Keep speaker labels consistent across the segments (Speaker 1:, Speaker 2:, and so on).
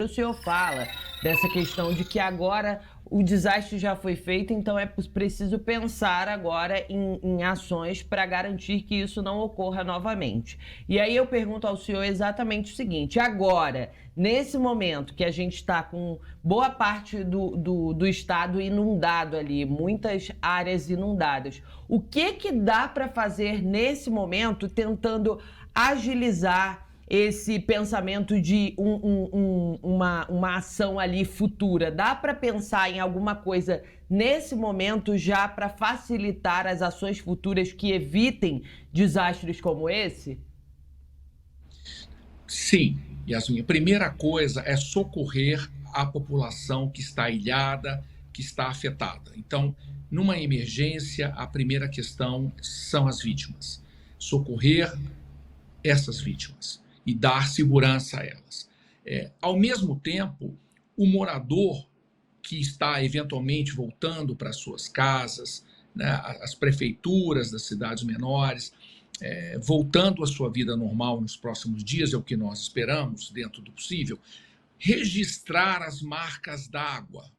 Speaker 1: O senhor fala dessa questão de que agora o desastre já foi feito, então é preciso pensar agora em ações para garantir que isso não ocorra novamente. E aí eu pergunto ao senhor exatamente o seguinte: agora, nesse momento que a gente está com boa parte do estado inundado ali, muitas áreas inundadas, o que dá para fazer nesse momento tentando agilizar esse pensamento de uma ação ali futura? Dá para pensar em alguma coisa nesse momento já para facilitar as ações futuras que evitem desastres como esse?
Speaker 2: Sim, Yasmin. A primeira coisa é socorrer a população que está ilhada, que está afetada. Então, numa emergência, a primeira questão são as vítimas. Socorrer essas vítimas e dar segurança a elas. Ao mesmo tempo, o morador que está eventualmente voltando para suas casas, né, as prefeituras das cidades menores, voltando à sua vida normal nos próximos dias, é o que nós esperamos, dentro do possível, registrar as marcas d'água.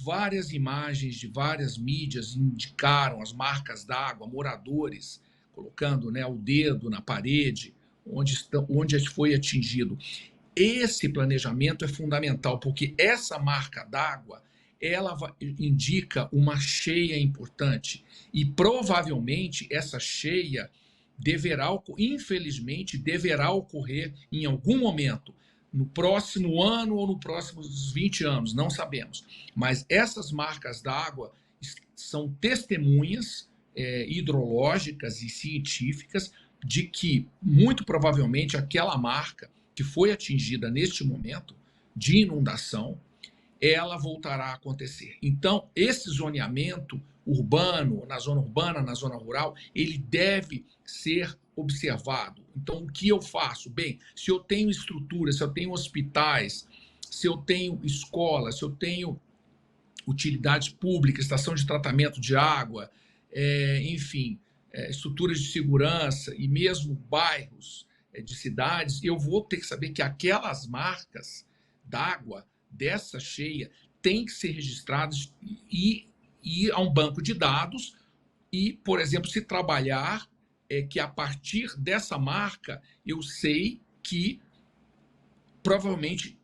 Speaker 2: Várias imagens de várias mídias indicaram as marcas d'água, moradores colocando, né, o dedo na parede, onde foi atingido. Esse planejamento é fundamental, porque essa marca d'água, ela indica uma cheia importante, e provavelmente essa cheia infelizmente, deverá ocorrer em algum momento, no próximo ano ou nos próximos 20 anos, não sabemos. Mas essas marcas d'água são testemunhas hidrológicas e científicas de que, muito provavelmente, aquela marca que foi atingida neste momento de inundação, ela voltará a acontecer. Então, esse zoneamento urbano, na zona rural, ele deve ser observado. Então, o que eu faço? Bem, se eu tenho estrutura, se eu tenho hospitais, se eu tenho escolas, se eu tenho utilidades públicas, estação de tratamento de água, enfim, estruturas de segurança e mesmo bairros de cidades, eu vou ter que saber que aquelas marcas d'água dessa cheia têm que ser registradas e ir a um banco de dados e, por exemplo, se trabalhar que a partir dessa marca eu sei que provavelmente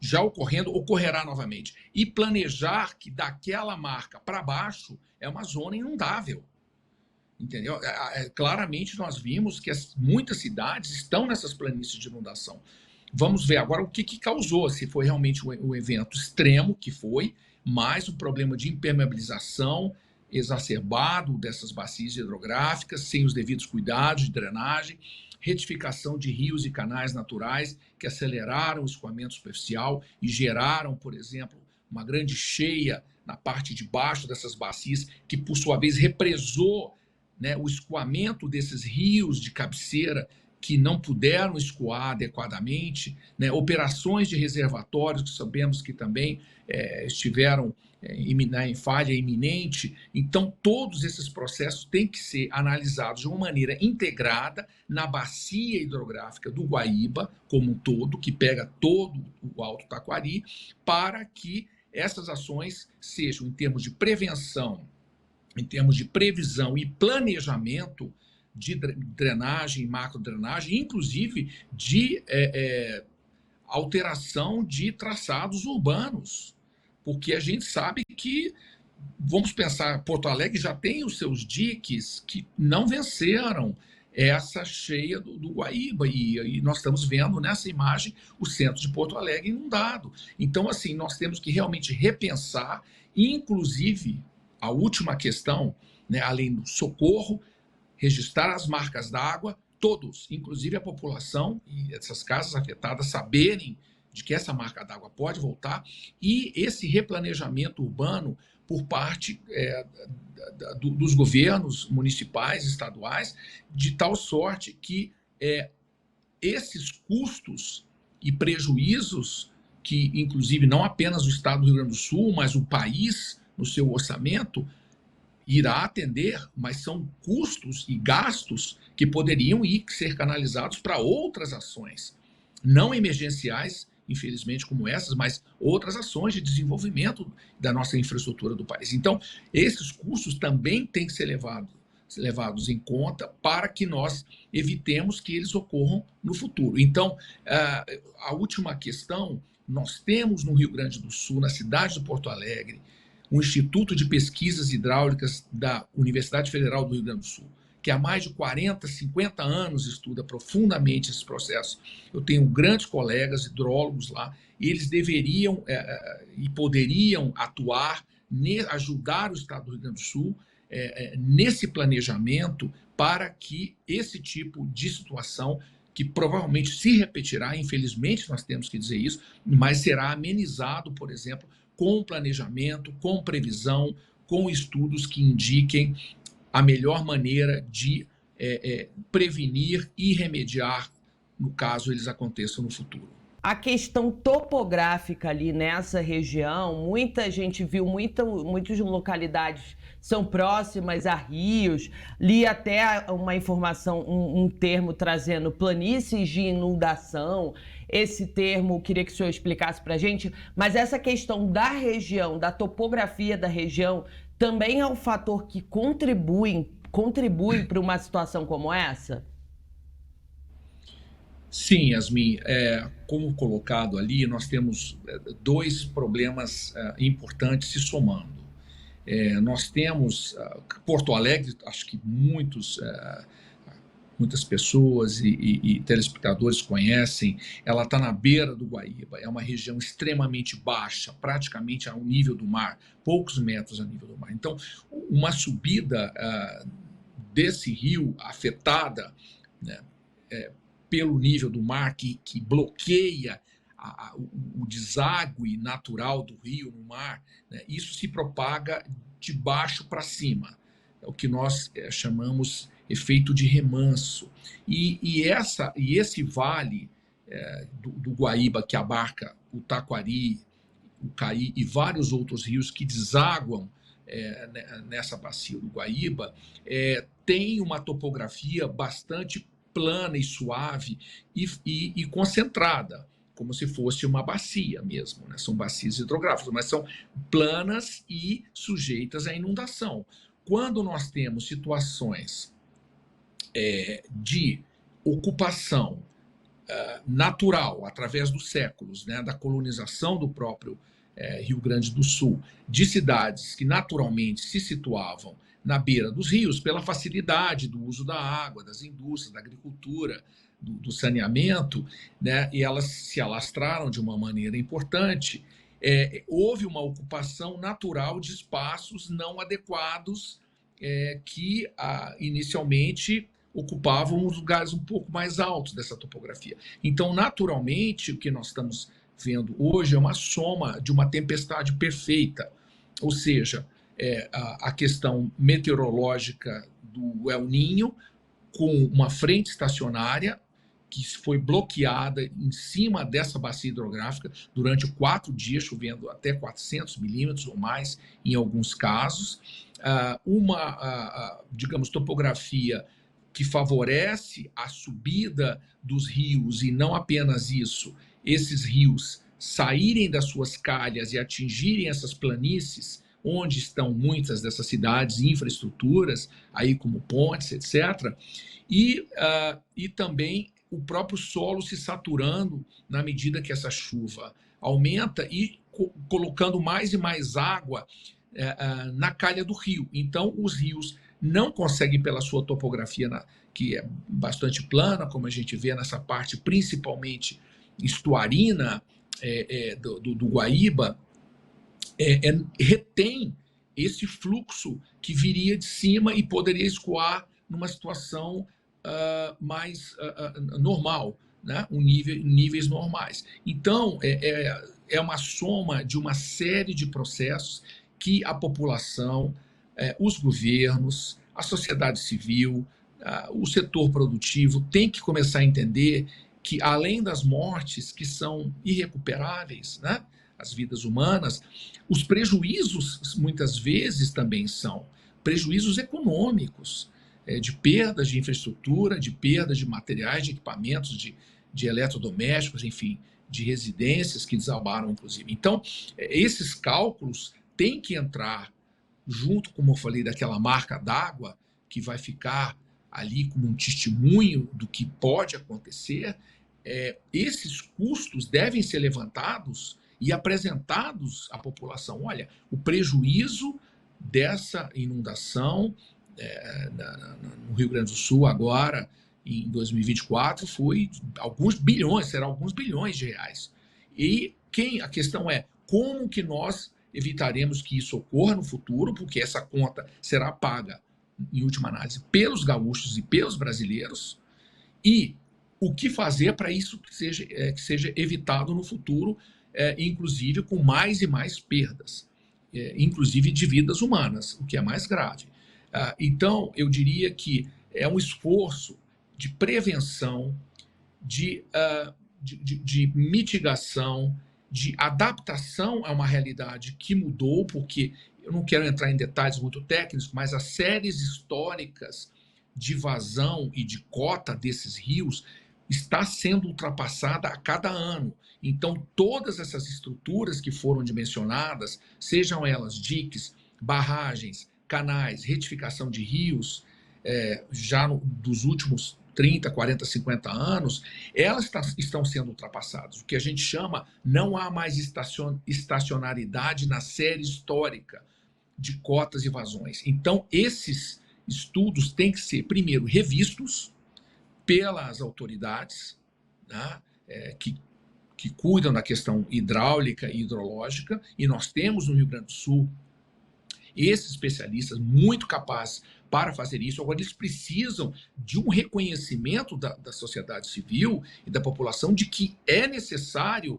Speaker 2: já ocorrerá novamente. E planejar que daquela marca para baixo é uma zona inundável. Entendeu? Claramente nós vimos que muitas cidades estão nessas planícies de inundação. Vamos ver agora o que causou, se foi realmente um evento extremo, que foi, mais um problema de impermeabilização exacerbado dessas bacias hidrográficas, sem os devidos cuidados de drenagem, retificação de rios e canais naturais que aceleraram o escoamento superficial e geraram, por exemplo, uma grande cheia na parte de baixo dessas bacias, que por sua vez represou, né, o escoamento desses rios de cabeceira que não puderam escoar adequadamente, né, operações de reservatórios que sabemos que também estiveram em falha iminente. Então, todos esses processos têm que ser analisados de uma maneira integrada na bacia hidrográfica do Guaíba, como um todo, que pega todo o Alto Taquari, para que essas ações sejam, em termos de prevenção, em termos de previsão e planejamento de drenagem, macrodrenagem, inclusive de alteração de traçados urbanos, porque a gente sabe que, vamos pensar, Porto Alegre já tem os seus diques que não venceram essa cheia do Guaíba, e nós estamos vendo nessa imagem o centro de Porto Alegre inundado. Então, assim, nós temos que realmente repensar, inclusive a última questão, né, além do socorro, registrar as marcas d'água, todos, inclusive a população e essas casas afetadas, saberem de que essa marca d'água pode voltar, e esse replanejamento urbano por parte dos governos municipais, estaduais, de tal sorte que esses custos e prejuízos que, inclusive, não apenas o estado do Rio Grande do Sul, mas o país, no seu orçamento, irá atender, mas são custos e gastos que poderiam ser canalizados para outras ações não emergenciais infelizmente, como essas, mas outras ações de desenvolvimento da nossa infraestrutura do país. Então, esses custos também têm que ser levados em conta para que nós evitemos que eles ocorram no futuro. Então, a última questão, nós temos no Rio Grande do Sul, na cidade de Porto Alegre, o Instituto de Pesquisas Hidráulicas da Universidade Federal do Rio Grande do Sul, que há mais de 40, 50 anos estuda profundamente esses processos. Eu tenho grandes colegas hidrólogos lá, e eles deveriam e poderiam atuar, ajudar o Estado do Rio Grande do Sul nesse planejamento para que esse tipo de situação, que provavelmente se repetirá, infelizmente nós temos que dizer isso, mas será amenizado, por exemplo, com planejamento, com previsão, com estudos que indiquem a melhor maneira de prevenir e remediar, no caso eles aconteçam no futuro.
Speaker 1: A questão topográfica ali nessa região, muita gente viu, muitas localidades são próximas a rios. Li até uma informação, um termo trazendo planícies de inundação. Esse termo, queria que o senhor explicasse para a gente, mas essa questão da região, da topografia da região, também é um fator que contribui para uma situação como essa?
Speaker 2: Sim, Yasmin, como colocado ali, nós temos dois problemas importantes se somando. Nós temos Porto Alegre, acho que muitas pessoas e telespectadores conhecem, ela está na beira do Guaíba, é uma região extremamente baixa, praticamente ao nível do mar, poucos metros ao nível do mar. Então, uma subida desse rio afetada, né, pelo nível do mar que bloqueia o deságue natural do rio no mar, né, isso se propaga de baixo para cima, é o que nós chamamos efeito de remanso. E esse vale do Guaíba, que abarca o Taquari, o Caí e vários outros rios que desaguam nessa bacia do Guaíba, tem uma topografia bastante plana e suave e concentrada, como se fosse uma bacia mesmo, né? São bacias hidrográficas, mas são planas e sujeitas à inundação. Quando nós temos situações de ocupação natural, através dos séculos, né, da colonização do próprio Rio Grande do Sul, de cidades que naturalmente se situavam na beira dos rios, pela facilidade do uso da água, das indústrias, da agricultura, do saneamento, né, e elas se alastraram de uma maneira importante, houve uma ocupação natural de espaços não adequados que inicialmente ocupavam os lugares um pouco mais altos dessa topografia. Então, naturalmente, o que nós estamos vendo hoje é uma soma de uma tempestade perfeita, ou seja, a questão meteorológica do El Niño, com uma frente estacionária que foi bloqueada em cima dessa bacia hidrográfica durante 4 dias, chovendo até 400 milímetros ou mais em alguns casos, digamos, topografia que favorece a subida dos rios, e não apenas isso, esses rios saírem das suas calhas e atingirem essas planícies, onde estão muitas dessas cidades, infraestruturas, aí como pontes, etc. E também o próprio solo se saturando na medida que essa chuva aumenta e colocando mais e mais água na calha do rio. Então, os rios não conseguem, pela sua topografia, que é bastante plana, como a gente vê nessa parte, principalmente estuarina do Guaíba, retém esse fluxo que viria de cima e poderia escoar numa situação mais normal, né? Níveis normais. Então, é uma soma de uma série de processos que a população, os governos, a sociedade civil, o setor produtivo tem que começar a entender que, além das mortes que são irrecuperáveis, né, as vidas humanas, os prejuízos muitas vezes também são prejuízos econômicos, de perdas de infraestrutura, de perdas de materiais, de equipamentos, de eletrodomésticos, enfim, de residências que desabaram, inclusive. Então, esses cálculos têm que entrar junto, como eu falei, daquela marca d'água que vai ficar ali como um testemunho do que pode acontecer. Esses custos devem ser levantados e apresentados à população. Olha, o prejuízo dessa inundação no Rio Grande do Sul agora, em 2024, foi serão alguns bilhões de reais. E a questão é como que nós evitaremos que isso ocorra no futuro, porque essa conta será paga, em última análise, pelos gaúchos e pelos brasileiros, e o que fazer para isso que seja evitado no futuro, inclusive com mais e mais perdas, inclusive de vidas humanas, o que é mais grave. Então, eu diria que é um esforço de prevenção, de mitigação, de adaptação a uma realidade que mudou, porque eu não quero entrar em detalhes muito técnicos, mas as séries históricas de vazão e de cota desses rios está sendo ultrapassada a cada ano. Então, todas essas estruturas que foram dimensionadas, sejam elas diques, barragens, canais, retificação de rios, dos últimos 30, 40, 50 anos, elas estão sendo ultrapassadas. O que a gente chama, não há mais estacionalidade na série histórica de cotas e vazões. Então, esses estudos têm que ser, primeiro, revistos pelas autoridades, né, que cuidam da questão hidráulica e hidrológica, e nós temos no Rio Grande do Sul esses especialistas muito capazes para fazer isso. Agora, eles precisam de um reconhecimento da sociedade civil e da população de que é necessário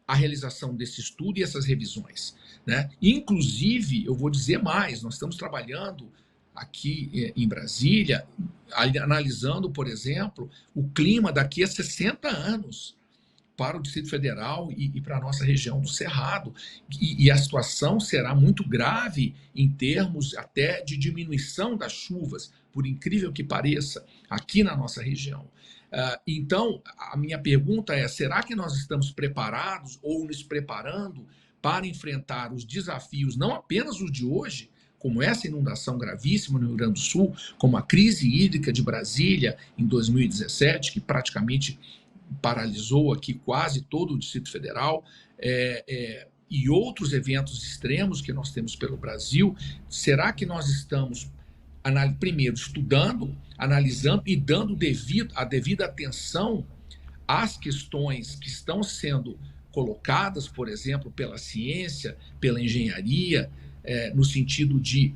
Speaker 2: a realização desse estudo e essas revisões, né? Inclusive, eu vou dizer mais, nós estamos trabalhando aqui em Brasília, analisando, por exemplo, o clima daqui a 60 anos para o Distrito Federal e para a nossa região do Cerrado. E a situação será muito grave em termos até de diminuição das chuvas, por incrível que pareça, aqui na nossa região. Então, a minha pergunta é, será que nós estamos preparados ou nos preparando para enfrentar os desafios, não apenas os de hoje, como essa inundação gravíssima no Rio Grande do Sul, como a crise hídrica de Brasília em 2017, que praticamente paralisou aqui quase todo o Distrito Federal, e outros eventos extremos que nós temos pelo Brasil? Será que nós estamos, primeiro, estudando, analisando e dando a devida atenção às questões que estão sendo colocadas, por exemplo, pela ciência, pela engenharia, no sentido de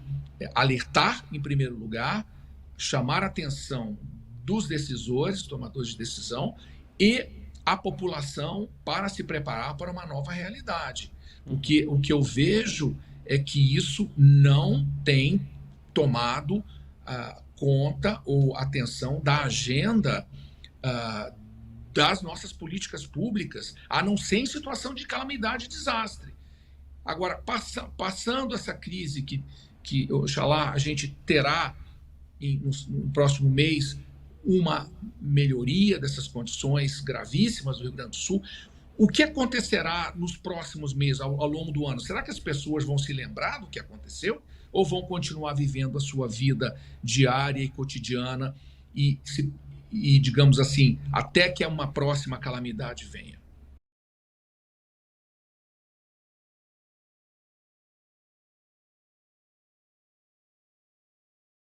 Speaker 2: alertar, em primeiro lugar, chamar a atenção dos decisores, tomadores de decisão, e a população para se preparar para uma nova realidade. Porque o que eu vejo é que isso não tem tomado conta ou atenção da agenda das nossas políticas públicas, a não ser em situação de calamidade e desastre. Agora, passando essa crise que oxalá a gente terá no próximo mês uma melhoria dessas condições gravíssimas do Rio Grande do Sul, o que acontecerá nos próximos meses, ao longo do ano? Será que as pessoas vão se lembrar do que aconteceu ou vão continuar vivendo a sua vida diária e cotidiana e digamos assim, até que uma próxima calamidade venha?